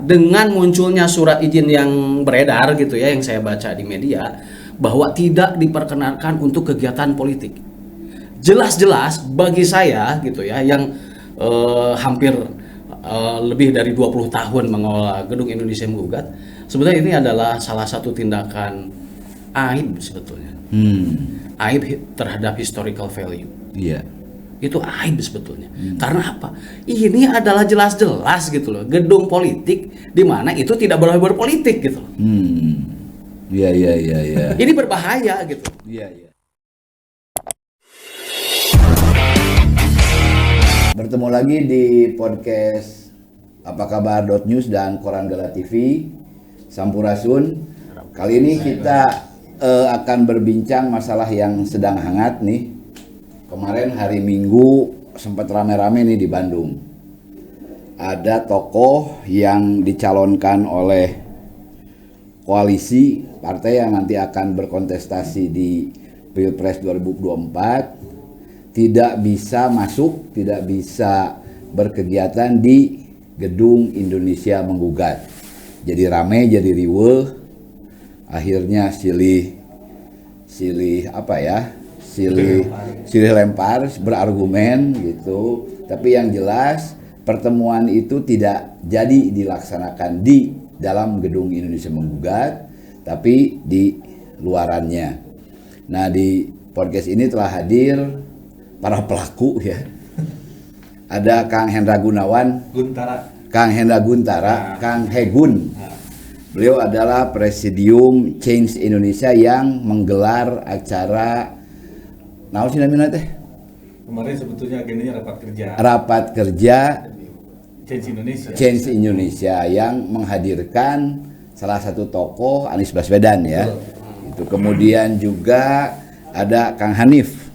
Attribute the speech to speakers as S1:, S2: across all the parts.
S1: Dengan munculnya surat izin yang beredar gitu ya, yang saya baca di media, bahwa tidak diperkenankan untuk kegiatan politik. Jelas-jelas bagi saya gitu ya, yang hampir lebih dari 20 tahun mengelola Gedung Indonesia Menggugat, sebenarnya ini adalah salah satu tindakan aib sebetulnya. Aib terhadap historical value.
S2: Iya.
S1: Itu aib sebetulnya. Karena apa? Ini adalah jelas-jelas gitu loh, gedung politik di mana itu tidak boleh berpolitik gitu loh.
S2: Iya.
S1: Ini berbahaya gitu.
S2: Iya. Bertemu lagi di podcast Apa Kabar .news dan Koran Gala TV. Sampurasun. Kali ini kita akan berbincang masalah yang sedang hangat nih. Kemarin hari Minggu sempat rame-rame nih di Bandung. Ada tokoh yang dicalonkan oleh koalisi partai yang nanti akan berkontestasi di Pilpres 2024 tidak bisa masuk, tidak bisa berkegiatan di Gedung Indonesia Menggugat. Jadi rame, jadi riweuh. Akhirnya silih lempar berargumen gitu. Tapi yang jelas pertemuan itu tidak jadi dilaksanakan di dalam Gedung Indonesia Menggugat, tapi di luarannya. Nah, di podcast ini telah hadir para pelaku ya. Ada Kang Hendra Guntara, Kang Hegun. Beliau adalah Presidium Change Indonesia yang menggelar acara naon sih namanya teh?
S3: Kemarin sebetulnya agendanya
S2: rapat kerja
S3: Change
S2: Indonesia yang menghadirkan salah satu tokoh Anies Baswedan ya. Itu kemudian juga ada Kang Hanif.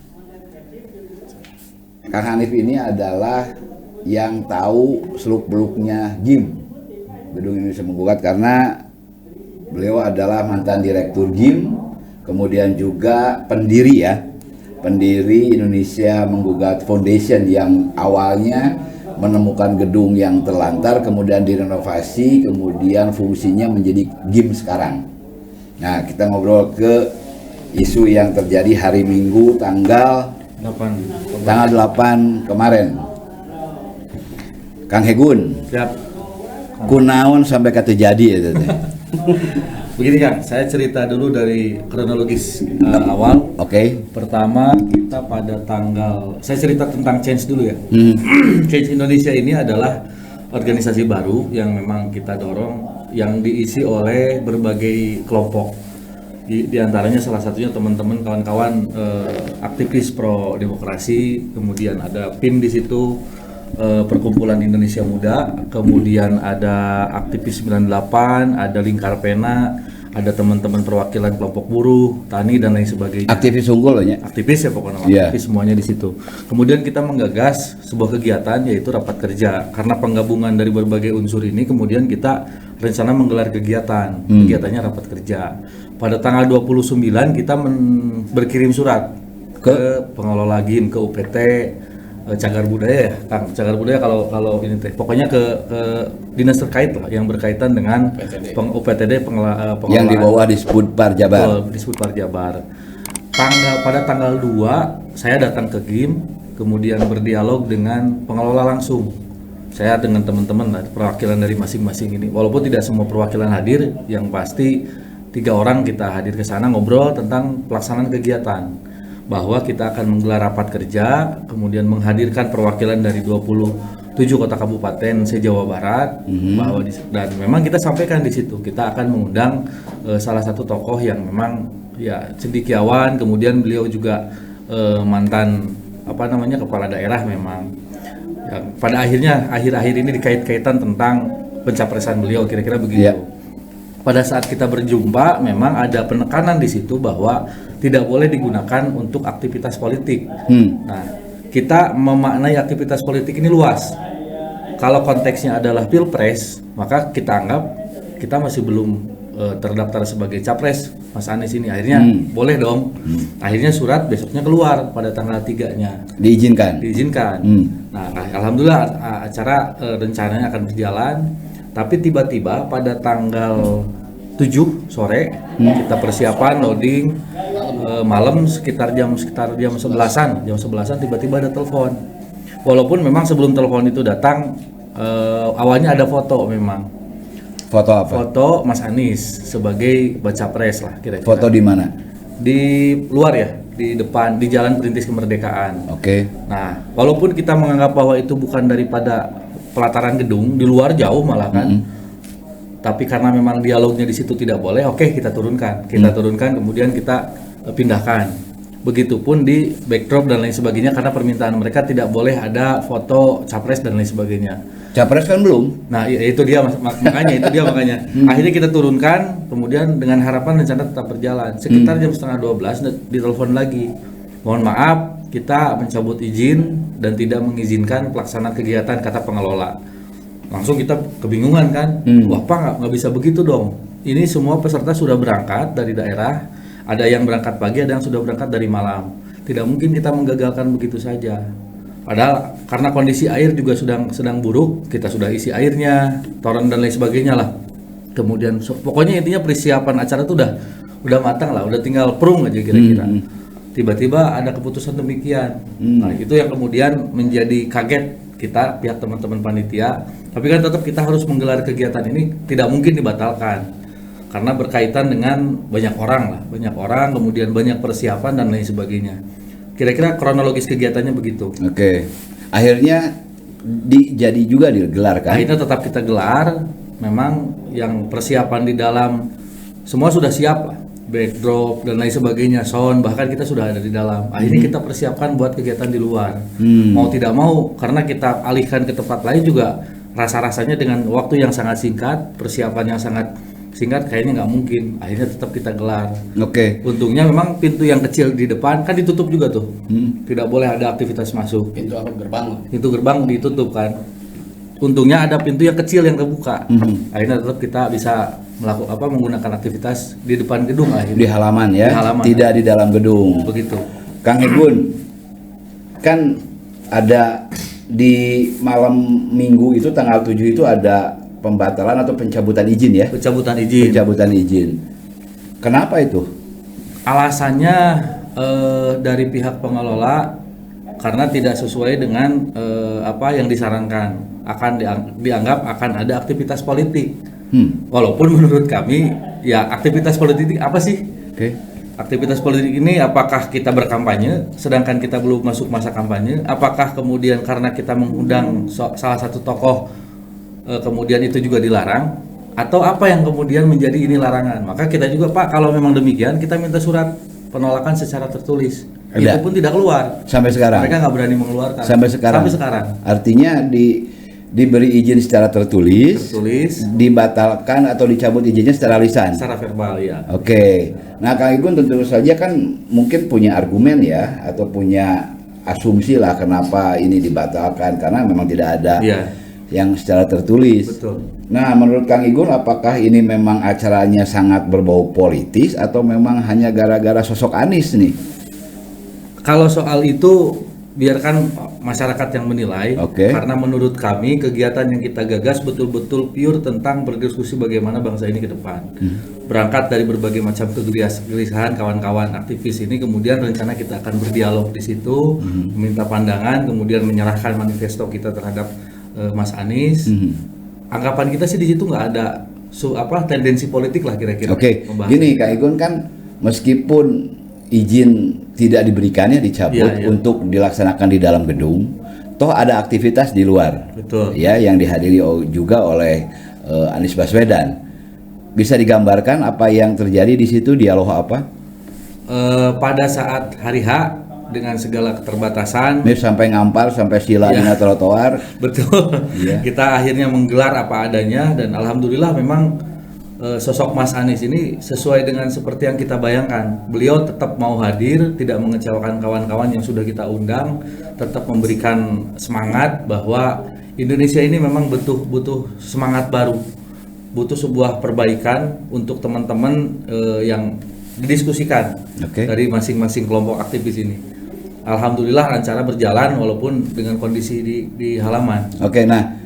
S2: Kang Hanif ini adalah yang tahu seluk-beluknya GIM, Gedung Indonesia Menggugat, karena beliau adalah mantan direktur GIM, kemudian juga pendiri Indonesia Menggugat Foundation yang awalnya menemukan gedung yang terlantar, kemudian direnovasi, kemudian fungsinya menjadi GIM sekarang. Nah, kita ngobrol ke isu yang terjadi hari Minggu tanggal 8 kemarin. Kang Hegun.
S3: Siap.
S2: Kunaon sampai kata jadi ya teh.
S3: Begini Kang, saya cerita dulu dari kronologis awal.
S2: Oke.
S3: Pertama kita pada saya cerita tentang Change dulu ya. Change Indonesia ini adalah organisasi baru yang memang kita dorong, yang diisi oleh berbagai kelompok. Di antaranya salah satunya teman-teman kawan-kawan aktivis pro demokrasi, kemudian ada PIM di situ, Perkumpulan Indonesia Muda, kemudian ada aktivis 98, ada Lingkar Pena, ada teman-teman perwakilan kelompok buruh, tani dan lain sebagainya.
S2: Aktivis unggul loh ya.
S3: Aktivis ya pokoknya, aktivis semuanya di situ. Kemudian kita menggagas sebuah kegiatan yaitu rapat kerja. Karena penggabungan dari berbagai unsur ini, kemudian kita rencana menggelar kegiatan. Kegiatannya rapat kerja. Pada tanggal 29 kita berkirim surat ke pengelola GIM, ke UPT, Cagar Budaya ya, Kang. Cagar Budaya kalau ini teh, pokoknya ke dinas terkait lah yang berkaitan dengan UPTD pengelolaan
S2: yang di bawah Disbud Parjabar.
S3: Disbud Parjabar. Pada tanggal 2 saya datang ke GIM, kemudian berdialog dengan pengelola langsung. Saya dengan teman-teman perwakilan dari masing-masing ini. Walaupun tidak semua perwakilan hadir, yang pasti 3 orang kita hadir ke sana ngobrol tentang pelaksanaan kegiatan. Bahwa kita akan menggelar rapat kerja, kemudian menghadirkan perwakilan dari 27 kota kabupaten se-Jawa Barat, dan memang kita sampaikan di situ kita akan mengundang salah satu tokoh yang memang ya cendekiawan, kemudian beliau juga mantan kepala daerah memang. Ya, pada akhir-akhir ini dikait-kaitan tentang pencapresan beliau, kira-kira begitu. Yeah. Pada saat kita berjumpa memang ada penekanan di situ bahwa tidak boleh digunakan untuk aktivitas politik. Nah, kita memaknai aktivitas politik ini luas. Kalau konteksnya adalah Pilpres, maka kita anggap kita masih belum terdaftar sebagai capres Mas Anies ini. Akhirnya boleh dong. Akhirnya surat besoknya keluar pada tanggal 3-nya.
S2: Diizinkan.
S3: Nah, alhamdulillah acara rencananya akan berjalan. Tapi tiba-tiba pada tanggal 7 sore kita persiapan loading, malam sekitar jam 11-an tiba-tiba ada telepon. Walaupun memang sebelum telepon itu datang awalnya ada foto memang.
S2: Foto apa?
S3: Foto Mas Anies sebagai baca pres lah kira-kira.
S2: Foto di mana?
S3: Di luar ya, di depan di Jalan Perintis Kemerdekaan.
S2: Oke.
S3: Nah, walaupun kita menganggap bahwa itu bukan daripada pelataran gedung, di luar jauh malah kan. Tapi karena memang dialognya di situ tidak boleh, oke kita turunkan. Kita turunkan kemudian kita pindahkan. Begitupun di backdrop dan lain sebagainya karena permintaan mereka tidak boleh ada foto capres dan lain sebagainya.
S2: Capres kan belum.
S3: Nah, itu dia makanya. Akhirnya kita turunkan, kemudian dengan harapan rencana tetap berjalan. Sekitar jam setengah 12 ditelepon lagi. Mohon maaf, kita mencabut izin dan tidak mengizinkan pelaksanaan kegiatan, kata pengelola. Langsung kita kebingungan kan, wah Pak nggak bisa begitu dong. Ini semua peserta sudah berangkat dari daerah, ada yang berangkat pagi, ada yang sudah berangkat dari malam. Tidak mungkin kita menggagalkan begitu saja. Padahal karena kondisi air juga sedang buruk, kita sudah isi airnya, toren dan lain sebagainya lah. Kemudian pokoknya intinya persiapan acara itu udah matang lah, udah tinggal perung aja kira-kira. Tiba-tiba ada keputusan demikian. Nah, itu yang kemudian menjadi kaget kita pihak teman-teman panitia. Tapi kan tetap kita harus menggelar kegiatan ini, tidak mungkin dibatalkan. Karena berkaitan dengan banyak orang, kemudian banyak persiapan dan lain sebagainya. Kira-kira kronologis kegiatannya begitu.
S2: Oke. Akhirnya jadi juga digelar kan?
S3: Akhirnya tetap kita gelar. Memang yang persiapan di dalam semua sudah siap lah. Backdrop dan lain sebagainya, sound, bahkan kita sudah ada di dalam. Akhirnya kita persiapkan buat kegiatan di luar. Mau tidak mau, karena kita alihkan ke tempat lain juga rasa-rasanya dengan waktu yang sangat singkat, persiapan yang sangat singkat kayaknya nggak mungkin. Akhirnya tetap kita gelar.
S2: Oke.
S3: Untungnya memang pintu yang kecil di depan kan ditutup juga tuh. Tidak boleh ada aktivitas masuk.
S1: Pintu apa gerbang?
S3: Pintu gerbang ditutup kan. Untungnya ada pintu yang kecil yang terbuka. Akhirnya tetap kita bisa menggunakan aktivitas di depan gedung akhirnya.
S2: Di halaman ya,
S3: Di halaman.
S2: tidak di dalam gedung.
S3: Begitu.
S2: Kang Igun, kan ada di malam minggu itu tanggal 7 itu ada pembatalan atau pencabutan izin ya?
S3: Pencabutan izin.
S2: Pencabutan izin. Kenapa itu?
S3: Alasannya dari pihak pengelola karena tidak sesuai dengan apa yang disarankan, akan dianggap akan ada aktivitas politik. Walaupun menurut kami ya aktivitas politik apa sih?
S2: Oke.
S3: Aktivitas politik ini apakah kita berkampanye sedangkan kita belum masuk masa kampanye? Apakah kemudian karena kita mengundang salah satu tokoh kemudian itu juga dilarang? Atau apa yang kemudian menjadi ini larangan? Maka kita juga Pak kalau memang demikian kita minta surat penolakan secara tertulis. Itu pun tidak keluar.
S2: Sampai sekarang.
S3: Mereka nggak berani mengeluarkan.
S2: Sampai sekarang. Artinya diberi izin secara tertulis, dibatalkan atau dicabut izinnya secara lisan.
S3: Secara verbal ya.
S2: Oke. Nah, Kang Igun tentu saja kan mungkin punya argumen ya atau punya asumsi lah kenapa ini dibatalkan karena memang tidak ada yang secara tertulis.
S3: Betul.
S2: Nah, menurut Kang Igun apakah ini memang acaranya sangat berbau politis atau memang hanya gara-gara sosok Anies nih?
S3: Kalau soal itu biarkan masyarakat yang menilai. Karena menurut kami kegiatan yang kita gagas betul-betul pure tentang berdiskusi bagaimana bangsa ini ke depan. Berangkat dari berbagai macam kegelisahan kawan-kawan aktivis ini, kemudian rencana kita akan berdialog di situ, meminta pandangan, kemudian menyerahkan manifesto kita terhadap Mas Anies. Anggapan kita sih di situ nggak ada tendensi politik lah kira-kira.
S2: Gini Kak Igun kan meskipun izin tidak diberikannya dicabut untuk dilaksanakan di dalam gedung, toh ada aktivitas di luar.
S3: Betul.
S2: Ya, yang dihadiri juga oleh Anies Baswedan. Bisa digambarkan apa yang terjadi di situ, dialog apa?
S3: Pada saat hari H dengan segala keterbatasan,
S2: sampai ngampar, sampai sila di trotoar.
S3: Betul. Kita akhirnya menggelar apa adanya dan alhamdulillah memang sosok Mas Anies ini sesuai dengan seperti yang kita bayangkan. Beliau tetap mau hadir, tidak mengecewakan kawan-kawan yang sudah kita undang, tetap memberikan semangat bahwa Indonesia ini memang butuh semangat baru, butuh sebuah perbaikan untuk teman-teman yang didiskusikan dari masing-masing kelompok aktivis ini. Alhamdulillah acara berjalan walaupun dengan kondisi di halaman.
S2: Nah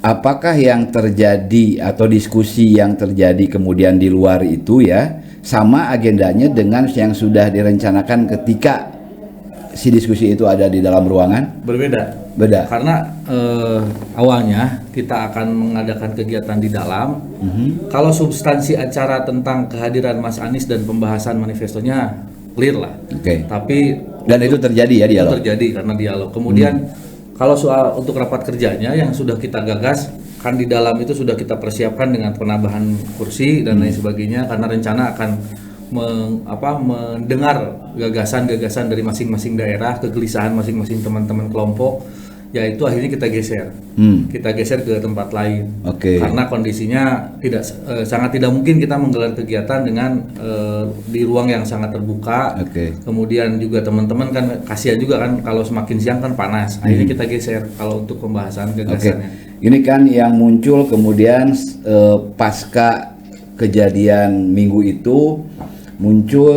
S2: apakah yang terjadi atau diskusi yang terjadi kemudian di luar itu ya sama agendanya dengan yang sudah direncanakan ketika si diskusi itu ada di dalam ruangan?
S3: Berbeda.
S2: Beda.
S3: Karena awalnya kita akan mengadakan kegiatan di dalam. Kalau substansi acara tentang kehadiran Mas Anies dan pembahasan manifestonya clear lah.
S2: Oke.
S3: Tapi
S2: Dan itu terjadi ya
S3: itu
S2: dialog.
S3: terjadi karena dialog. Kemudian kalau soal untuk rapat kerjanya yang sudah kita gagas kan di dalam itu sudah kita persiapkan dengan penambahan kursi dan lain sebagainya karena rencana akan mendengar gagasan-gagasan dari masing-masing daerah, kegelisahan masing-masing teman-teman kelompok, yaitu akhirnya kita geser. Kita geser ke tempat lain.
S2: Oke.
S3: Karena kondisinya sangat tidak mungkin kita menggelar kegiatan dengan di ruang yang sangat terbuka.
S2: Oke.
S3: Kemudian juga teman-teman kan kasihan juga kan kalau semakin siang kan panas. Akhirnya kita geser kalau untuk pembahasan
S2: Oke.
S3: gagasannya.
S2: Ini kan yang muncul kemudian pasca kejadian minggu itu muncul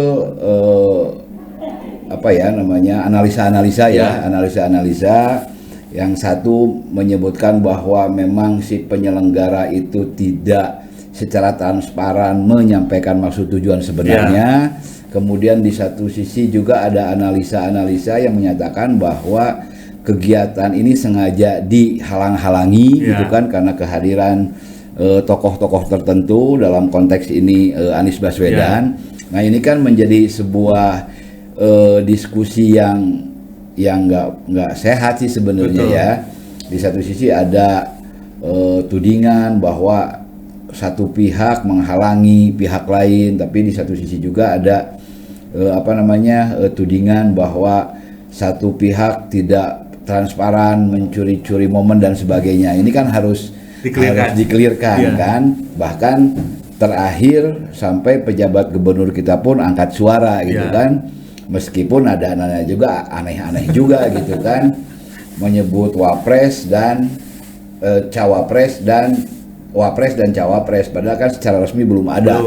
S2: analisa-analisa ya, analisa-analisa. Yang satu menyebutkan bahwa memang si penyelenggara itu tidak secara transparan menyampaikan maksud tujuan sebenarnya. Kemudian di satu sisi juga ada analisa-analisa yang menyatakan bahwa kegiatan ini sengaja dihalang-halangi gitu kan karena kehadiran tokoh-tokoh tertentu, dalam konteks ini Anies Baswedan. Nah, ini kan menjadi sebuah diskusi yang nggak sehat sih sebenarnya ya. Di satu sisi ada tudingan bahwa satu pihak menghalangi pihak lain, tapi di satu sisi juga ada tudingan bahwa satu pihak tidak transparan, mencuri-curi momen dan sebagainya. Ini kan harus dikelirkan kan. Bahkan terakhir sampai pejabat gubernur kita pun angkat suara gitu kan. Meskipun ada aneh juga, aneh-aneh juga gitu kan, menyebut wapres dan cawapres dan wapres dan cawapres, padahal kan secara resmi belum ada.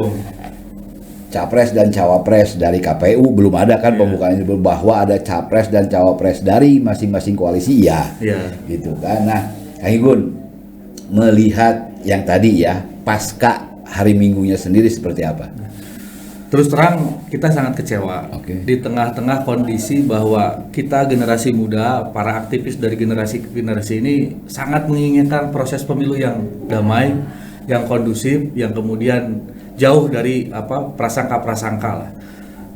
S2: Capres dan cawapres dari KPU belum ada kan pembukaan itu, bahwa ada capres dan cawapres dari masing-masing koalisi gitu kan. Nah, Kang Igun melihat yang tadi ya pasca hari Minggunya sendiri seperti apa?
S3: Terus terang kita sangat kecewa di tengah-tengah kondisi bahwa kita generasi muda, para aktivis dari generasi ke generasi ini sangat menginginkan proses pemilu yang damai, yang kondusif, yang kemudian jauh dari prasangka-prasangka lah.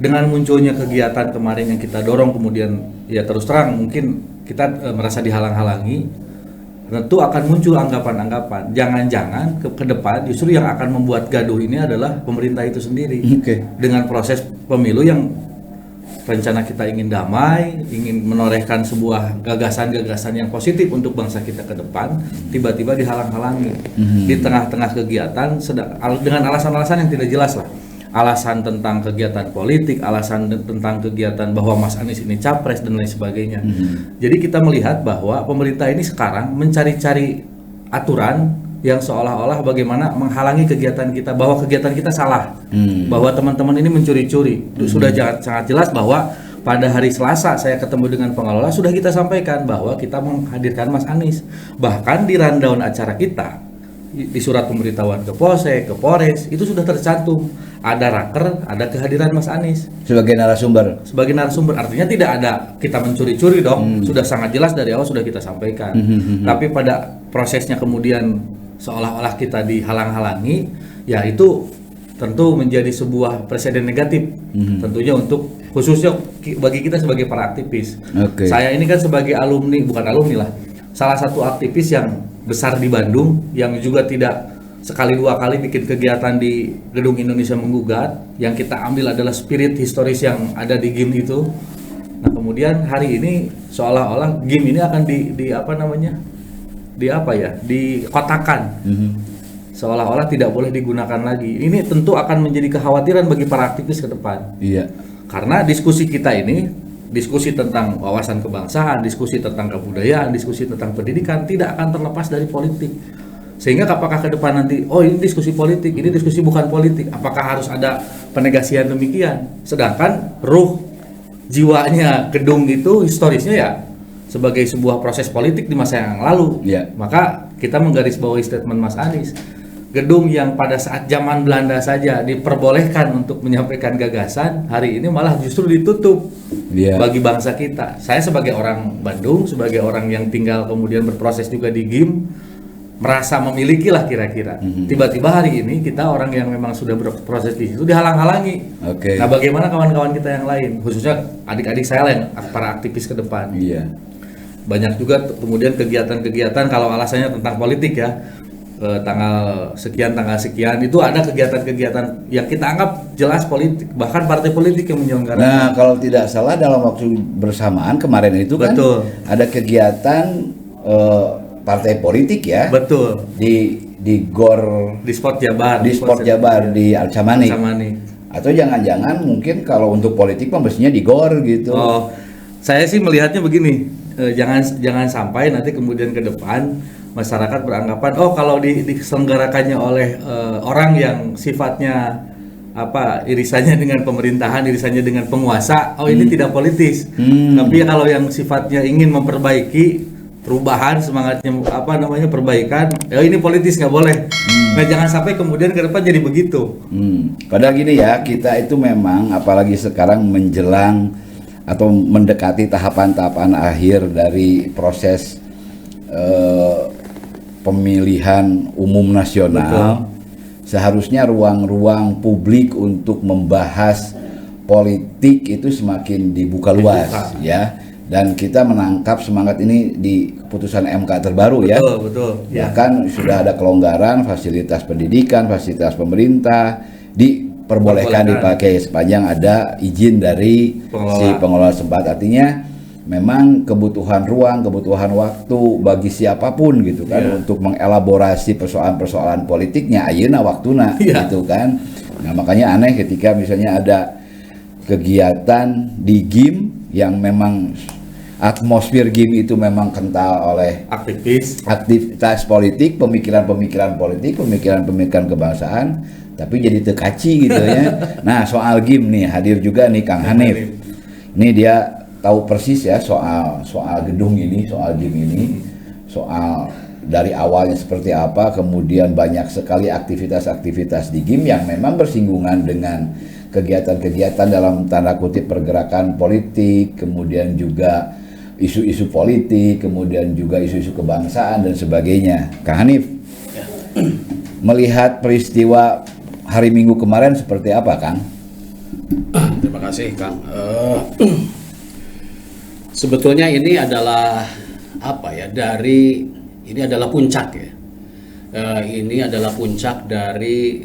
S3: Dengan munculnya kegiatan kemarin yang kita dorong kemudian ya terus terang mungkin kita merasa dihalang-halangi. Tentu akan muncul anggapan-anggapan. Jangan-jangan ke depan justru yang akan membuat gaduh ini adalah pemerintah itu sendiri. Dengan proses pemilu yang rencana kita ingin damai, ingin menorehkan sebuah gagasan-gagasan yang positif untuk bangsa kita ke depan, tiba-tiba dihalang-halangi di tengah-tengah kegiatan dengan alasan-alasan yang tidak jelas lah. Alasan tentang kegiatan politik, alasan tentang kegiatan bahwa Mas Anies ini capres dan lain sebagainya. Jadi kita melihat bahwa pemerintah ini sekarang mencari-cari aturan yang seolah-olah bagaimana menghalangi kegiatan kita, bahwa kegiatan kita salah, bahwa teman-teman ini mencuri-curi. Sudah sangat jelas bahwa pada hari Selasa saya ketemu dengan pengelola, sudah kita sampaikan bahwa kita menghadirkan Mas Anies. Bahkan di rundown acara kita, di surat pemberitahuan ke Polsek, ke Polres, itu sudah tercantum ada raker, ada kehadiran Mas Anies
S2: sebagai narasumber.
S3: Sebagai narasumber, artinya tidak ada kita mencuri-curi dong. Sudah sangat jelas dari awal sudah kita sampaikan. Tapi pada prosesnya kemudian seolah-olah kita dihalang-halangi, ya itu tentu menjadi sebuah presiden negatif. Tentunya untuk khususnya bagi kita sebagai para aktivis. Saya ini kan sebagai alumni, bukan alumni lah, salah satu aktivis yang besar di Bandung yang juga tidak sekali dua kali bikin kegiatan di Gedung Indonesia Menggugat. Yang kita ambil adalah spirit historis yang ada di GIM itu. Nah, kemudian hari ini seolah-olah GIM ini akan dikotakan. Seolah-olah tidak boleh digunakan lagi. Ini tentu akan menjadi kekhawatiran bagi para aktivis ke depan. Karena diskusi kita ini, diskusi tentang wawasan kebangsaan, diskusi tentang kebudayaan, diskusi tentang pendidikan tidak akan terlepas dari politik. Sehingga apakah ke depan nanti, ini diskusi politik, ini diskusi bukan politik, apakah harus ada penegasian demikian? Sedangkan ruh jiwanya gedung itu historisnya ya sebagai sebuah proses politik di masa yang lalu. Maka kita menggarisbawahi statement Mas Anies. Gedung yang pada saat zaman Belanda saja diperbolehkan untuk menyampaikan gagasan, hari ini malah justru ditutup bagi bangsa kita. Saya sebagai orang Bandung, sebagai orang yang tinggal kemudian berproses juga di GIM, merasa memiliki lah kira-kira. Tiba-tiba hari ini kita orang yang memang sudah berproses di situ dihalang-halangi. Nah, bagaimana kawan-kawan kita yang lain, khususnya adik-adik saya yang para aktivis ke depan. Banyak juga kemudian kegiatan-kegiatan, kalau alasannya tentang politik ya, tanggal sekian itu ada kegiatan-kegiatan yang kita anggap jelas politik, bahkan partai politik yang menyelenggarakan.
S2: Nah, kalau tidak salah dalam waktu bersamaan kemarin itu kan ada kegiatan partai politik ya.
S3: Betul.
S2: Di GOR,
S3: di Sport Jabar,
S2: di Alcamanik. Atau jangan-jangan mungkin kalau untuk politik mestinya di GOR gitu.
S3: Oh, saya sih melihatnya begini, jangan sampai nanti kemudian ke depan masyarakat beranggapan kalau diselenggarakannya oleh orang yang sifatnya irisannya dengan pemerintahan, irisannya dengan penguasa, ini tidak politis. Tapi kalau yang sifatnya ingin memperbaiki perubahan, semangatnya perbaikan, ini politis, nggak boleh. Nah, jangan sampai kemudian ke depan jadi begitu.
S2: Padahal gini ya, kita itu memang apalagi sekarang menjelang atau mendekati tahapan-tahapan akhir dari proses pemilihan umum nasional. Seharusnya ruang-ruang publik untuk membahas politik itu semakin dibuka luas ya. Dan kita menangkap semangat ini di keputusan MK terbaru ya.
S3: Betul.
S2: Bahkan sudah ada kelonggaran fasilitas pendidikan, fasilitas pemerintah diperbolehkan dipakai sepanjang ada izin dari si pengelola tempat. Artinya memang kebutuhan ruang, kebutuhan waktu bagi siapapun gitu kan untuk mengelaborasi persoalan-persoalan politiknya ayeuna waktuna gitu kan. Nah, makanya aneh ketika misalnya ada kegiatan di GIM yang memang atmosfer GIM itu memang kental oleh aktivitas politik, pemikiran-pemikiran politik, pemikiran-pemikiran kebangsaan, tapi jadi tekaci gitu ya. Nah, soal GIM nih hadir juga nih Kang Hanif. Ini dia tahu persis ya soal gedung ini, soal GIM ini, soal dari awalnya seperti apa, kemudian banyak sekali aktivitas-aktivitas di GIM yang memang bersinggungan dengan kegiatan-kegiatan dalam tanda kutip pergerakan politik, kemudian juga isu-isu politik, kemudian juga isu-isu kebangsaan dan sebagainya. Kang Hanif, melihat peristiwa hari Minggu kemarin seperti apa, Kang?
S1: Terima kasih, Kang. Sebetulnya ini adalah ini adalah puncak ya. Ini adalah puncak dari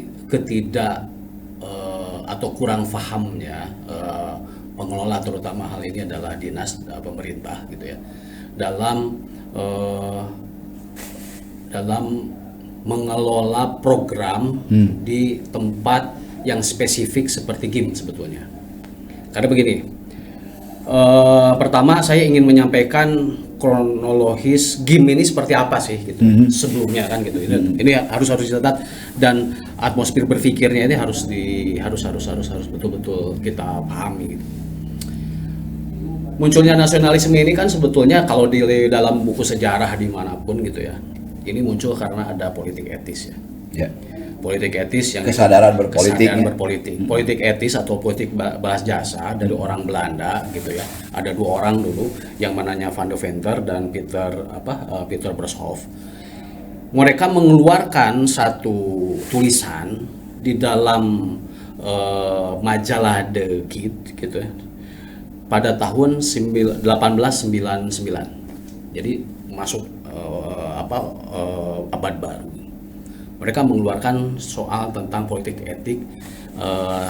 S1: atau kurang fahamnya pengelola, terutama hal ini adalah dinas pemerintah gitu ya, dalam mengelola program di tempat yang spesifik seperti GIM sebetulnya. Karena begini, pertama saya ingin menyampaikan kronologis GIM ini seperti apa sih gitu sebelumnya kan gitu. Ini harus dicatat, dan atmosfer berpikirnya ini harus betul-betul kita pahami gitu. Munculnya nasionalisme ini kan sebetulnya kalau di dalam buku sejarah dimanapun gitu ya, ini muncul karena ada politik etis ya. Politik etis yang
S2: kesadaran berpolitik,
S1: politik etis atau politik balas jasa dari orang Belanda gitu ya. Ada dua orang dulu yang mananya Van de Venter dan Peter Bershoff. Mereka mengeluarkan satu tulisan di dalam majalah The Kid gitu ya, pada tahun 1899. Jadi masuk abad baru. Mereka mengeluarkan soal tentang politik etik,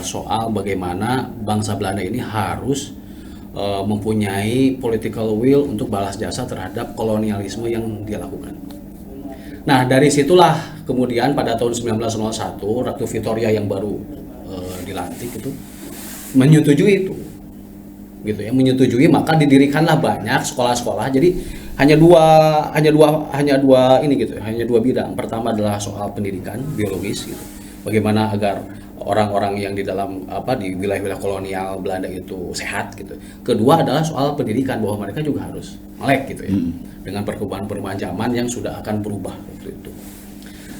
S1: soal bagaimana bangsa Belanda ini harus mempunyai political will untuk balas jasa terhadap kolonialisme yang dia lakukan. Nah, dari situlah kemudian pada tahun 1901 Ratu Victoria yang baru dilantik itu menyetujui itu. Gitu ya, menyetujui, maka didirikanlah banyak sekolah-sekolah. Jadi hanya dua bidang. Pertama adalah soal pendidikan biologis gitu. Bagaimana agar orang-orang yang di dalam di wilayah-wilayah kolonial Belanda itu sehat gitu. Kedua adalah soal pendidikan, bahwa mereka juga harus melek gitu ya, dengan perubahan-perubahan zaman yang sudah akan berubah waktu itu.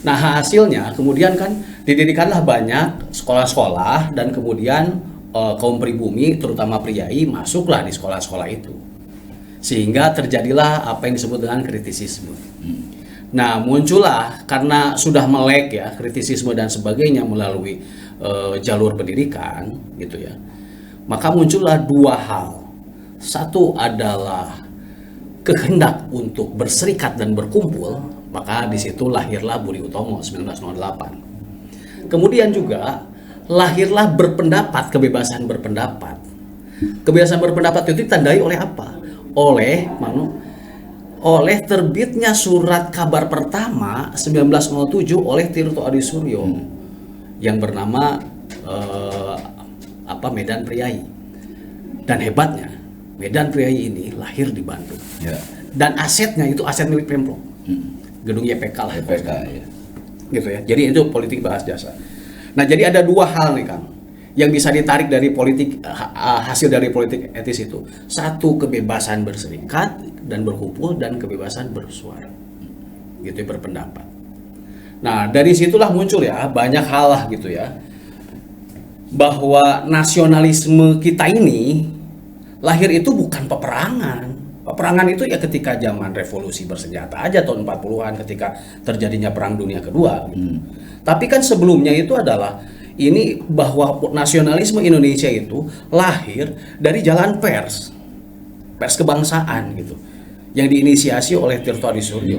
S1: Nah, hasilnya kemudian kan didirikanlah banyak sekolah-sekolah, dan kemudian kaum pribumi terutama priai masuklah di sekolah-sekolah itu, sehingga terjadilah apa yang disebut dengan kritisisme. Nah, muncullah karena sudah melek ya kritisisme dan sebagainya melalui jalur pendidikan gitu ya. Maka muncullah dua hal. Satu adalah kehendak untuk berserikat dan berkumpul, maka di situ lahirlah Budi Utomo 1908. Kemudian juga lahirlah berpendapat, kebebasan berpendapat. Kebebasan berpendapat itu ditandai oleh apa? Oleh terbitnya surat kabar pertama 1907 oleh Tirto Adisuryo yang bernama Medan Priai. Dan hebatnya Medan Priai ini lahir di Bandung.
S2: Ya.
S1: Dan asetnya itu aset milik Pemprov. Gedung YPK lah.
S2: YPK ya.
S1: Gitu ya. Jadi itu politik balas jasa. Nah, jadi ada dua hal nih Kang yang bisa ditarik dari politik, hasil dari politik etis itu. Satu, kebebasan berserikat dan berkumpul, dan kebebasan bersuara. Gitu ya, berpendapat. Nah, dari situlah muncul ya banyak hal lah gitu ya. Bahwa nasionalisme kita ini lahir itu bukan peperangan. Peperangan itu ya ketika zaman revolusi bersenjata aja tahun 40-an ketika terjadinya Perang Dunia Kedua gitu. Tapi kan sebelumnya itu adalah ini bahwa nasionalisme Indonesia itu lahir dari jalan pers kebangsaan gitu, yang diinisiasi oleh Tirto Adisuryo,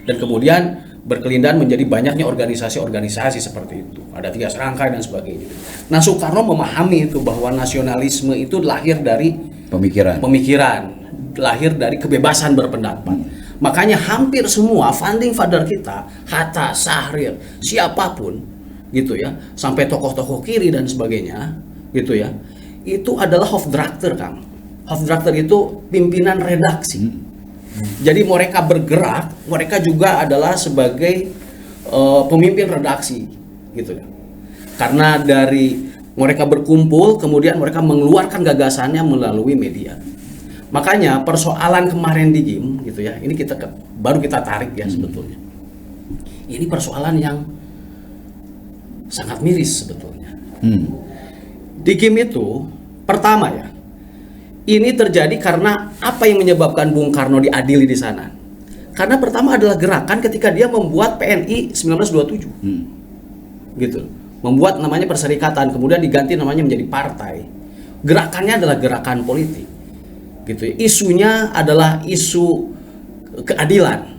S1: dan kemudian berkelindahan menjadi banyaknya organisasi-organisasi seperti itu. Ada 3 serangkai dan sebagainya. Nah, Soekarno memahami itu bahwa nasionalisme itu lahir dari pemikiran, lahir dari kebebasan berpendapat. Makanya hampir semua founding father kita, Hatta, Syahrir, siapapun gitu ya, sampai tokoh-tokoh kiri dan sebagainya gitu ya, itu adalah Hofdrachter, Kang. Hofdrachter itu pimpinan redaksi. Jadi mereka bergerak, mereka juga adalah sebagai pemimpin redaksi gitu ya. Karena dari mereka berkumpul, kemudian mereka mengeluarkan gagasannya melalui media. Makanya persoalan kemarin di GIM gitu ya, ini baru kita tarik ya sebetulnya. Ini persoalan yang sangat miris sebetulnya. Di GIM itu pertama ya, ini terjadi karena apa yang menyebabkan Bung Karno diadili di sana? Karena pertama adalah gerakan ketika dia membuat PNI 1927. Gitu. Membuat namanya perserikatan, kemudian diganti namanya menjadi partai. Gerakannya adalah gerakan politik. Gitu ya. Isunya adalah isu keadilan.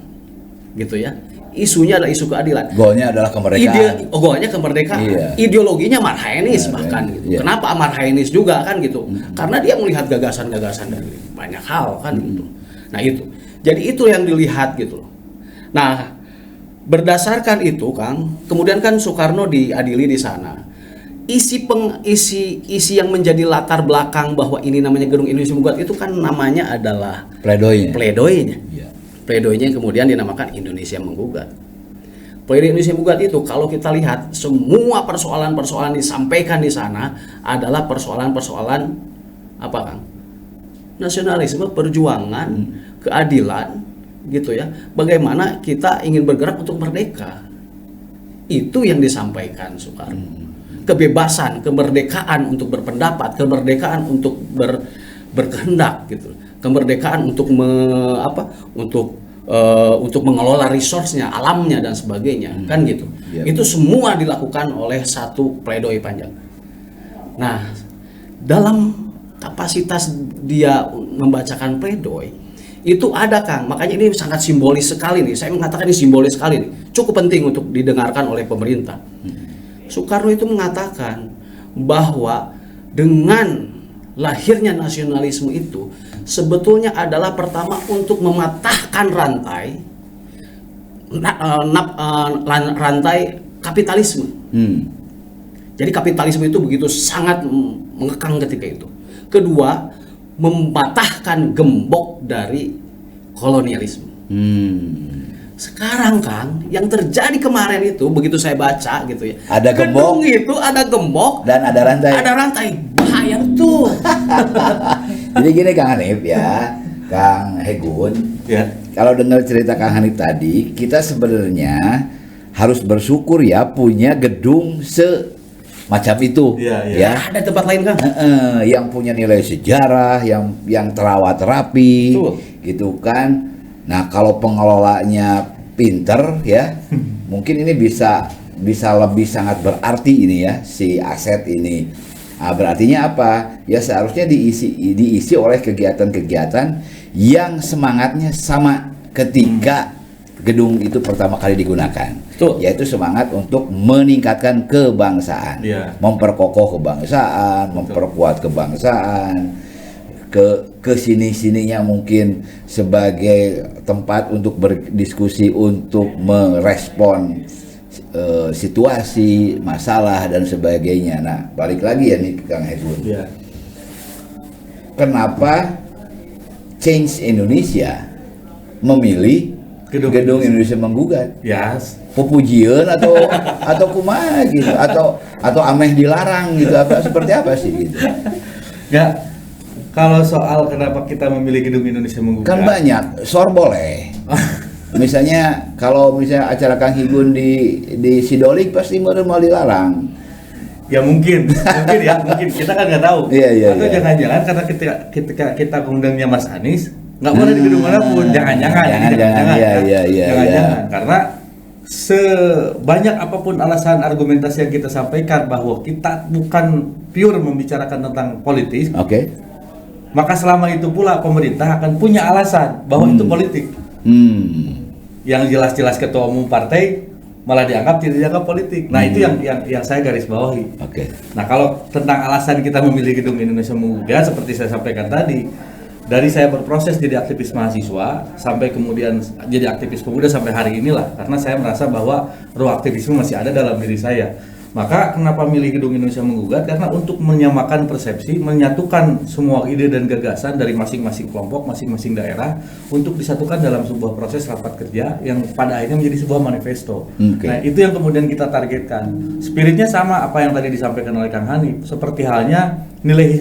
S1: Gitu ya. Isunya adalah isu keadilan.
S2: Golnya adalah kemerdekaan.
S1: Golnya kemerdekaan. Iya. Ideologinya Marhaenis bahkan gitu. Iya. Kenapa Marhaenis juga kan gitu? Karena dia melihat gagasan-gagasan dari banyak hal kan gitu. Nah itu. Jadi itu yang dilihat gitu. Nah, berdasarkan itu Kang, kemudian kan Soekarno diadili di sana. Isi yang menjadi latar belakang bahwa ini namanya Gedung Indonesia Menggugat itu kan namanya adalah pledoinya. Iya. Pledoinya yang kemudian dinamakan Indonesia Menggugat. Pledoi Indonesia Menggugat itu kalau kita lihat semua persoalan-persoalan disampaikan di sana adalah persoalan-persoalan apa Kang? Nasionalisme, perjuangan, keadilan gitu ya. Bagaimana kita ingin bergerak untuk merdeka. Itu yang disampaikan Soekarno. Kebebasan, kemerdekaan untuk berpendapat, kemerdekaan untuk berkehendak gitu. Kemerdekaan untuk untuk mengelola resource-nya, alamnya dan sebagainya, kan gitu. Itu semua dilakukan oleh satu pledoi panjang. Nah, dalam kapasitas dia membacakan pledoi itu ada Kang, makanya ini sangat simbolis sekali nih. Saya mengatakan ini simbolis sekali nih. Cukup penting untuk didengarkan oleh pemerintah. Soekarno itu mengatakan bahwa dengan lahirnya nasionalisme itu sebetulnya adalah pertama untuk mematahkan rantai kapitalisme. Jadi kapitalisme itu begitu sangat mengekang ketika itu. Kedua, mematahkan gembok dari kolonialisme. Sekarang Kang, yang terjadi kemarin itu begitu saya baca gitu ya.
S2: Ada
S1: gedung
S2: gembok.
S1: itu ada gembok
S2: Dan ada rantai.
S1: Ada rantai. Bahaya tuh.
S2: Jadi gini Kang Hanif ya, Kang Hegun.
S3: Ya.
S2: Kalau dengar cerita Kang Hanif tadi, kita sebenarnya harus bersyukur ya punya gedung semacam itu.
S3: Iya, iya.
S2: Ya.
S1: Ada tempat lain Kang?
S2: Yang punya nilai sejarah, yang terawat rapi,
S1: Betul.
S2: gitu kan. Nah, kalau pengelolanya pinter ya, mungkin ini bisa lebih sangat berarti ini ya si aset ini. Nah, berartinya apa? Ya seharusnya diisi oleh kegiatan-kegiatan yang semangatnya sama ketika gedung itu pertama kali digunakan.
S1: Betul.
S2: Yaitu semangat untuk meningkatkan kebangsaan,
S3: Iya.
S2: memperkokoh kebangsaan, memperkuat kebangsaan. Ke sini-sininya mungkin sebagai tempat untuk berdiskusi, untuk merespon situasi, masalah dan sebagainya. Nah, balik lagi ya nih Kang Hegun.
S3: Ya.
S2: Kenapa Change Indonesia memilih gedung Indonesia Menggugat?
S3: Ya.
S2: Pepujian atau kumaha gitu, atau ameh dilarang gitu, apa seperti apa sih gitu?
S3: Enggak. Kalau soal kenapa kita memilih gedung Indonesia Menggugat,
S2: Kan banyak, sor boleh. Misalnya kalau misalnya acara Kang Higun di Sidolik pasti mau dilarang.
S3: ya mungkin mungkin kita kan nggak tahu.
S2: Iya,
S3: Atau
S2: iya.
S3: jangan-jangan karena ketika kita undangnya Mas Anies nggak boleh di gedung manapun. Jangan-jangan.
S2: Iya.
S3: Karena sebanyak apapun alasan argumentasi yang kita sampaikan bahwa kita bukan pure membicarakan tentang politis,
S2: Oke.
S3: maka selama itu pula pemerintah akan punya alasan bahwa itu politik. Yang jelas-jelas ketua umum partai malah dianggap tidak dianggap politik. Nah, itu yang saya garis bawahi.
S2: Oke.
S3: Nah, kalau tentang alasan kita memilih gedung Indonesia Menggugat seperti saya sampaikan tadi, dari saya berproses jadi aktivis mahasiswa sampai kemudian jadi aktivis pemuda sampai hari inilah, karena saya merasa bahwa ruh aktivisme masih ada dalam diri saya. Maka kenapa milih gedung Indonesia Menggugat? Karena untuk menyamakan persepsi, menyatukan semua ide dan gagasan dari masing-masing kelompok, masing-masing daerah untuk disatukan dalam sebuah proses rapat kerja yang pada akhirnya menjadi sebuah manifesto.
S2: Oke.
S3: Nah, itu yang kemudian kita targetkan. Spiritnya sama apa yang tadi disampaikan oleh Kang Hanif, seperti halnya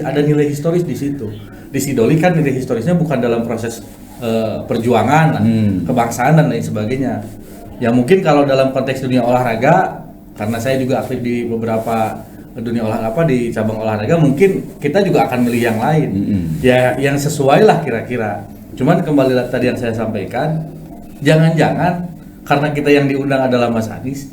S3: ada nilai historis di situ. Di Sidoli kan nilai historisnya bukan dalam proses perjuangan, kebangsaan dan lain sebagainya. Ya mungkin kalau dalam konteks dunia olahraga, karena saya juga aktif di beberapa dunia olahraga di cabang olahraga, mungkin kita juga akan milih yang lain. Ya yang sesuai lah kira-kira. Cuman kembali tadi yang saya sampaikan, jangan-jangan karena kita yang diundang adalah Mas Anies,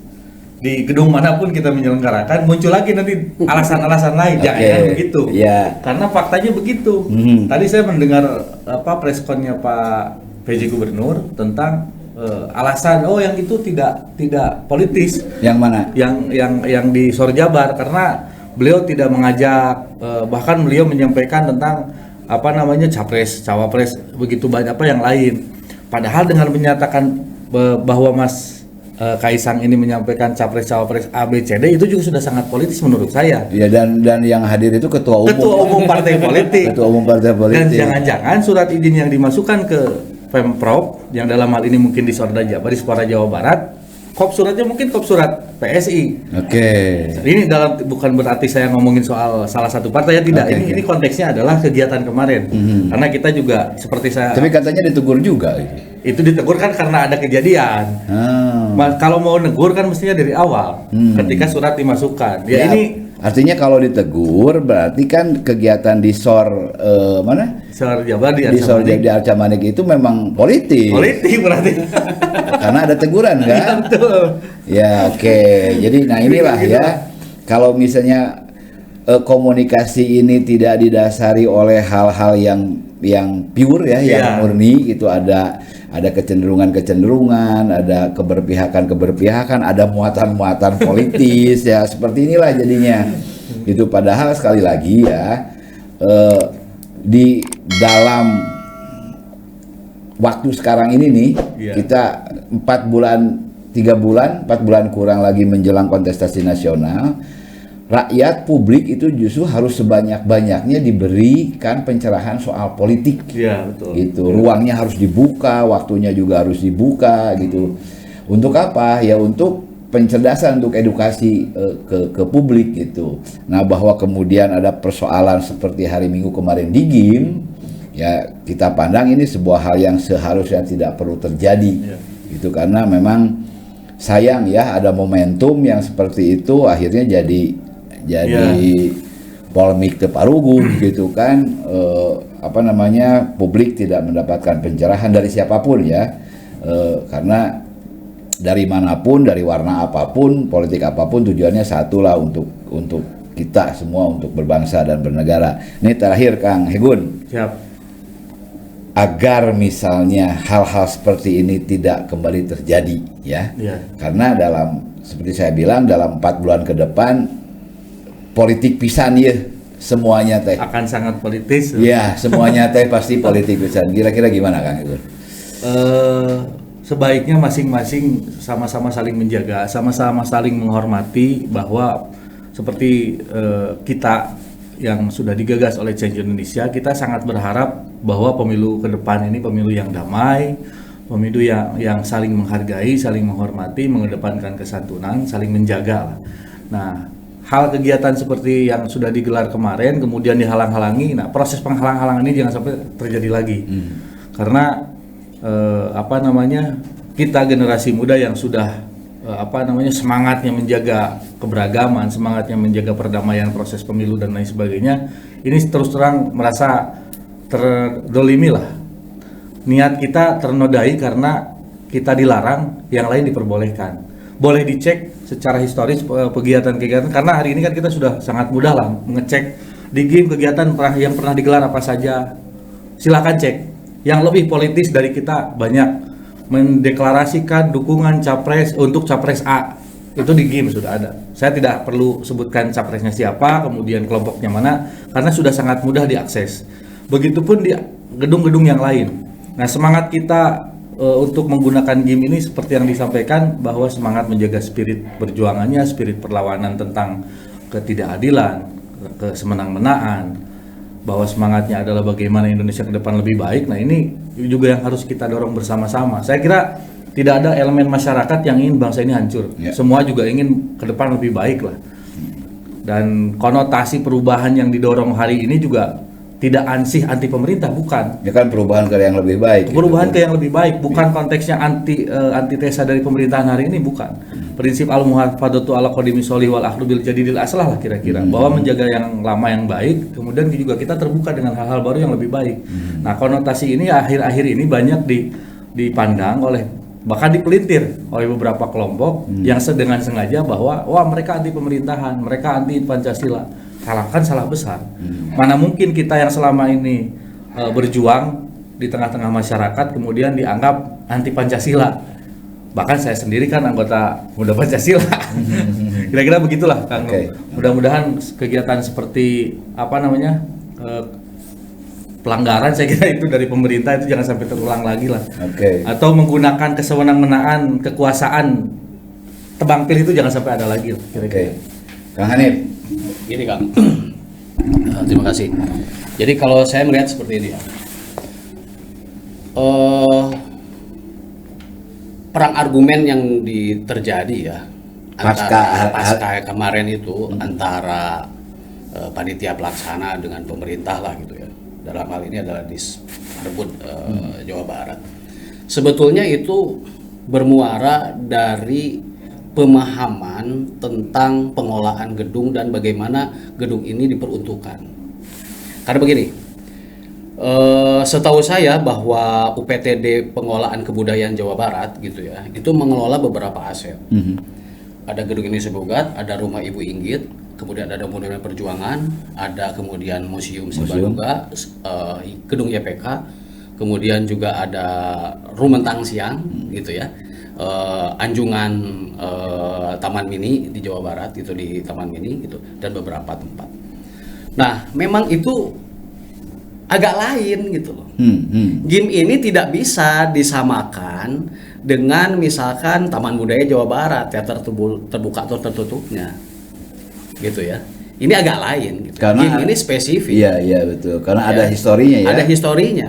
S3: di gedung manapun kita menyelenggarakan muncul lagi nanti alasan-alasan lain. Jangan begitu.
S2: Ya.
S3: Karena faktanya begitu. Tadi saya mendengar preskon-nya Pak PJ Gubernur tentang alasan yang itu tidak politis.
S2: Yang mana?
S3: Yang di Sorjabar, karena beliau tidak mengajak, bahkan beliau menyampaikan tentang capres cawapres begitu banyak yang lain. Padahal dengan menyatakan bahwa Mas Kaisang ini menyampaikan capres cawapres A B C D, itu juga sudah sangat politis menurut saya.
S2: Ya, dan yang hadir itu ketua
S3: umum partai politik.
S2: Ketua umum partai politik.
S3: Dan jangan-jangan surat izin yang dimasukkan ke Pemprov yang dalam hal ini mungkin di Sorda Jabar, di Sporda Jawa Barat, kop suratnya mungkin kop surat PSI.
S2: Oke.
S3: Ini bukan berarti saya ngomongin soal salah satu partai ya, tidak. Ini konteksnya adalah kegiatan kemarin. Karena kita juga seperti saya.
S2: Tapi katanya ditegur juga.
S3: Itu ditegur kan karena ada kejadian. Kalau mau negur kan mestinya dari awal, ketika surat dimasukkan. Ya ini
S2: artinya kalau ditegur berarti kan kegiatan di SOR mana?
S3: SOR Jabar di
S2: Arca Manik itu memang politik.
S3: Politik berarti.
S2: Karena ada teguran kan?
S3: Ya, betul.
S2: Ya, oke. Jadi nah inilah ya. Kalau misalnya komunikasi ini tidak didasari oleh hal-hal yang pure ya, yang murni gitu, ada kecenderungan, ada keberpihakan, ada muatan-muatan politis ya, seperti inilah jadinya. Itu padahal sekali lagi ya, di dalam waktu sekarang ini nih, kita 4 bulan kurang lagi menjelang kontestasi nasional, rakyat publik itu justru harus sebanyak-banyaknya diberikan pencerahan soal politik.
S3: Iya, betul.
S2: Gitu. Ruangnya harus dibuka, waktunya juga harus dibuka gitu. Untuk apa? Ya untuk pencerdasan, untuk edukasi ke publik gitu. Nah, bahwa kemudian ada persoalan seperti hari Minggu kemarin di GIM, ya kita pandang ini sebuah hal yang seharusnya tidak perlu terjadi. Gitu, karena memang sayang ya ada momentum yang seperti itu akhirnya jadi polemik teparugu gitu kan, publik tidak mendapatkan pencerahan dari siapapun ya, karena dari manapun, dari warna apapun, politik apapun, tujuannya satulah untuk kita semua, untuk berbangsa dan bernegara. Ini terakhir Kang Hegun.
S3: Siap.
S2: Agar misalnya hal-hal seperti ini tidak kembali terjadi ya. Karena seperti saya bilang dalam 4 bulan ke depan politik pisan ya semuanya teh
S3: akan sangat politis.
S2: Ya, semuanya teh pasti politik pisan. Kira-kira gimana Kang Hegun?
S3: Sebaiknya masing-masing sama-sama saling menjaga, sama-sama saling menghormati, bahwa seperti kita yang sudah digagas oleh Change Indonesia, kita sangat berharap bahwa pemilu ke depan ini pemilu yang damai, pemilu yang saling menghargai, saling menghormati, mengedepankan kesantunan, saling menjaga. Nah, hal kegiatan seperti yang sudah digelar kemarin kemudian dihalang-halangi, nah proses penghalang-halangan ini jangan sampai terjadi lagi. Karena kita generasi muda yang sudah semangatnya menjaga keberagaman, semangatnya menjaga perdamaian proses pemilu dan lain sebagainya, ini terus terang merasa terdolimi lah. Niat kita ternodai karena kita dilarang, yang lain diperbolehkan. Boleh dicek secara historis kegiatan-kegiatan, karena hari ini kan kita sudah sangat mudah lah mengecek di GIM kegiatan yang pernah digelar apa saja. Silakan cek. Yang lebih politis dari kita banyak mendeklarasikan dukungan capres untuk capres A, itu di GIM sudah ada. Saya tidak perlu sebutkan capresnya siapa, kemudian kelompoknya mana, karena sudah sangat mudah diakses. Begitupun di gedung-gedung yang lain. Nah, semangat kita untuk menggunakan GIM ini seperti yang disampaikan, bahwa semangat menjaga spirit perjuangannya, spirit perlawanan tentang ketidakadilan, kesemenang-menaan, bahwa semangatnya adalah bagaimana Indonesia ke depan lebih baik. Nah, ini juga yang harus kita dorong bersama-sama. Saya kira tidak ada elemen masyarakat yang ingin bangsa ini hancur. Semua juga ingin ke depan lebih baik lah. Dan konotasi perubahan yang didorong hari ini juga tidak ansih anti pemerintah, bukan.
S2: Ya kan perubahan ke yang lebih baik.
S3: Perubahan ke yang lebih baik, bukan konteksnya antitesa dari pemerintahan hari ini, bukan. Prinsip al-muhafadzatu ala qadimi sholih wal akhdu bil jadidil aslah lah kira-kira. Bahwa menjaga yang lama yang baik, kemudian juga kita terbuka dengan hal-hal baru yang lebih baik. Nah, konotasi ini akhir-akhir ini banyak dipandang oleh, bahkan dipelintir oleh beberapa kelompok yang dengan sengaja bahwa mereka anti pemerintahan, mereka anti Pancasila. Kan salah besar. Mana mungkin kita yang selama ini berjuang di tengah-tengah masyarakat kemudian dianggap anti Pancasila. Bahkan saya sendiri kan anggota Muda Pancasila. Kira-kira begitulah Kang. Mudah-mudahan kegiatan seperti pelanggaran, saya kira itu dari pemerintah itu jangan sampai terulang lagi lah. Atau menggunakan kesewenang-wenangan kekuasaan tebang pilih itu jangan sampai ada lagi lah, kira-kira.
S2: Kang Hanif.
S1: Gini Kang, terima kasih. Jadi kalau saya melihat seperti ini ya, perang argumen yang terjadi ya pasca kemarin itu antara panitia pelaksana dengan pemerintah lah gitu ya. Dalam hal ini adalah Disperdebut Jawa Barat. Sebetulnya itu bermuara dari pemahaman tentang pengolahan gedung dan bagaimana gedung ini diperuntukkan. Karena begini, setahu saya bahwa UPTD Pengolahan Kebudayaan Jawa Barat gitu ya, itu mengelola beberapa aset. Ada gedung ini Sebogat, ada Rumah Ibu Inggit, kemudian ada Monumen Perjuangan, ada kemudian Museum Sibaduga, gedung YPK, kemudian juga ada Rumentang Siang gitu ya. Anjungan Taman Mini di Jawa Barat itu, di Taman Mini gitu, dan beberapa tempat. Nah, memang itu agak lain gitu loh. GIM ini tidak bisa disamakan dengan misalkan Taman Budaya Jawa Barat, teater terbuka atau tertutupnya. gitu ya. Ini agak lain gitu.
S2: Karena
S1: ini spesifik.
S2: Iya betul. Karena ada
S1: Ya.
S2: historinya ya.
S1: Ada historinya,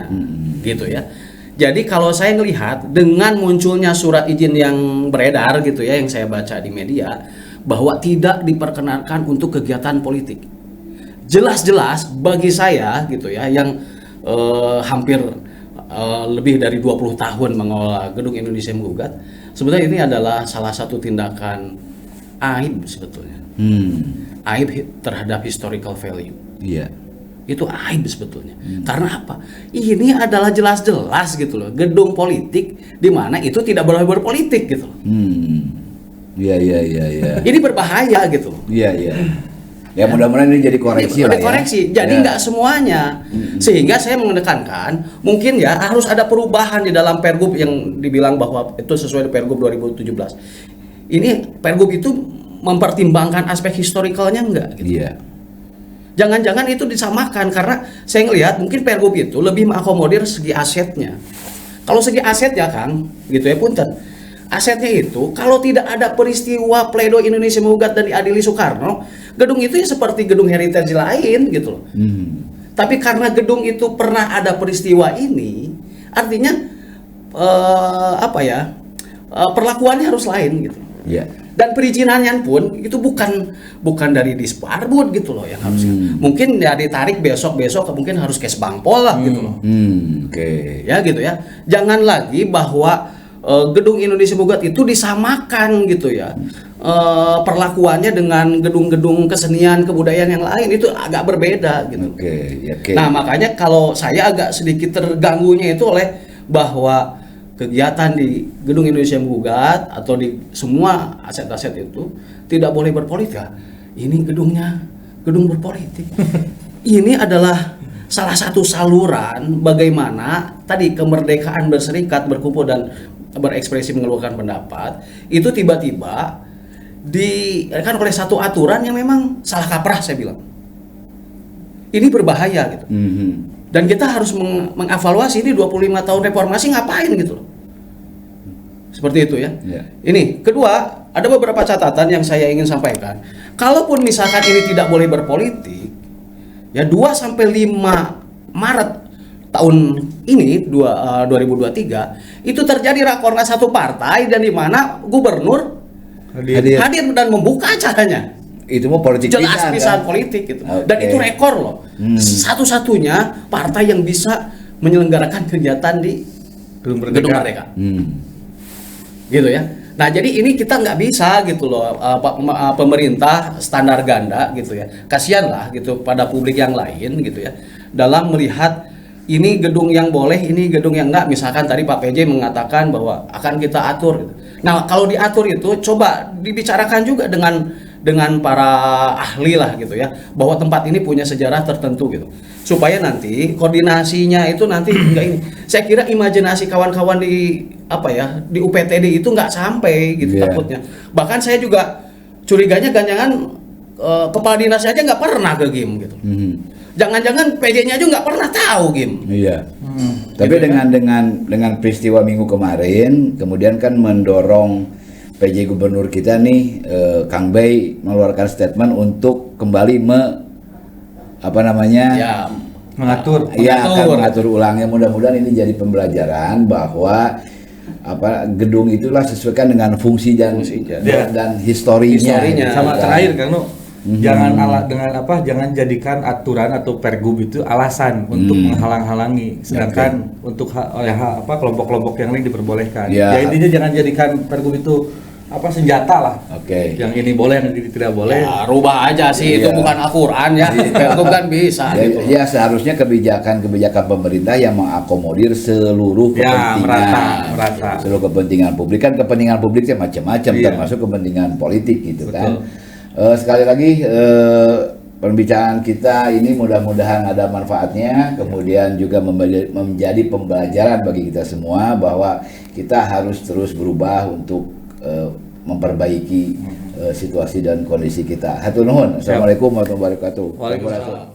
S1: gitu ya. Jadi kalau saya ngelihat dengan munculnya surat izin yang beredar gitu ya, yang saya baca di media, bahwa tidak diperkenankan untuk kegiatan politik. Jelas-jelas bagi saya gitu ya, yang hampir lebih dari 20 tahun mengelola Gedung Indonesia Menggugat, sebetulnya ini adalah salah satu tindakan aib sebetulnya. Aib terhadap historical value.
S2: Iya.
S1: Itu aib sebetulnya. Karena apa? Ini adalah jelas-jelas gitu loh, gedung politik di mana itu tidak boleh berpolitik gitu loh.
S2: Iya.
S1: Ini berbahaya gitu loh.
S2: Iya. Ya mudah-mudahan ini jadi koreksi
S1: Ini
S2: lah ya.
S1: koreksi. Jadi nggak semuanya. Sehingga saya menekankan mungkin ya harus ada perubahan di dalam Pergub yang dibilang bahwa itu sesuai dengan Pergub 2017. Ini Pergub itu mempertimbangkan aspek historikalnya enggak gitu.
S2: Iya.
S1: Jangan-jangan itu disamakan karena saya ngelihat mungkin Pergub itu lebih mengakomodir segi asetnya. Kalau segi asetnya Kang, gitu ya punten. Asetnya itu kalau tidak ada peristiwa Pledoi Indonesia Menggugat dan diadili Soekarno, gedung itu ya seperti gedung heritage lain gitu loh. Tapi karena gedung itu pernah ada peristiwa ini, artinya perlakuannya harus lain gitu.
S2: Iya.
S1: Dan perizinannya pun itu bukan dari Disparbud gitu loh yang harusnya. Mungkin ya ditarik besok mungkin harus ke Bangpol lah gitu loh.
S2: Oke.
S1: Ya gitu ya. Jangan lagi bahwa gedung Indonesia Menggugat itu disamakan gitu ya. Perlakuannya dengan gedung-gedung kesenian kebudayaan yang lain itu agak berbeda gitu.
S2: Oke.
S1: Nah, makanya kalau saya agak sedikit terganggunya itu oleh bahwa kegiatan di Gedung Indonesia Menggugat atau di semua aset-aset itu tidak boleh berpolitik. Ini gedung berpolitik. Ini adalah salah satu saluran bagaimana tadi kemerdekaan berserikat, berkumpul dan berekspresi mengeluarkan pendapat itu tiba-tiba kan oleh satu aturan yang memang salah kaprah saya bilang. Ini berbahaya gitu. Dan kita harus mengevaluasi ini 25 tahun reformasi ngapain gitu loh. Seperti itu ya. Ini kedua, ada beberapa catatan yang saya ingin sampaikan. Kalaupun misalkan ini tidak boleh berpolitik, ya 2 sampai 5 Maret tahun ini 2023 itu terjadi rakornas satu partai dan di mana gubernur hadir dan membuka acaranya.
S2: Itu mau politik
S1: Jelas pisan
S2: kan?
S1: politik gitu. Dan itu rekor loh. Satu-satunya partai yang bisa menyelenggarakan kegiatan di Gedung Merdeka. Gitu ya. Nah, jadi ini kita nggak bisa gitu loh, pemerintah standar ganda gitu ya. Kasihan lah gitu pada publik yang lain gitu ya. Dalam melihat ini gedung yang boleh, ini gedung yang enggak. Misalkan tadi Pak PJ mengatakan bahwa akan kita atur gitu. Nah, kalau diatur itu coba dibicarakan juga dengan para ahli lah gitu ya, bahwa tempat ini punya sejarah tertentu gitu, supaya nanti koordinasinya itu nanti enggak ini. Saya kira imajinasi kawan-kawan di di UPTD itu nggak sampai gitu takutnya. Bahkan saya juga curiganya jangan kepala dinas aja nggak pernah ke GIM gitu. Jangan-jangan PJ-nya aja nggak pernah tahu GIM.
S2: Iya. Tapi
S1: gitu
S2: dengan peristiwa minggu kemarin, kemudian kan mendorong PJ Gubernur kita nih, Kang Bay mengeluarkan statement untuk kembali mengatur ulangnya. Mudah-mudahan ini jadi pembelajaran bahwa gedung itulah sesuaikan dengan fungsi dan historinya.
S3: Sama terakhir Kang Nu, jangan jadikan aturan atau pergub itu alasan untuk menghalang-halangi, sedangkan untuk kelompok-kelompok yang lain diperbolehkan. Ya intinya jangan jadikan pergub itu senjata lah. Yang ini boleh, yang ini tidak boleh.
S1: Ya, rubah aja sih, itu bukan Al-Quran ya. Pergub kan bisa.
S2: Ya seharusnya kebijakan pemerintah yang mengakomodir seluruh kepentingan,
S3: merata.
S2: Seluruh kepentingan publik, kan kepentingan publiknya macam-macam, termasuk kepentingan politik gitu. Betul. Kan. Sekali lagi pembicaraan kita ini mudah-mudahan ada manfaatnya, kemudian juga menjadi pembelajaran bagi kita semua bahwa kita harus terus berubah untuk memperbaiki situasi dan kondisi kita. Hatur nuhun. Assalamualaikum warahmatullahi wabarakatuh.
S3: Waalaikumsalam.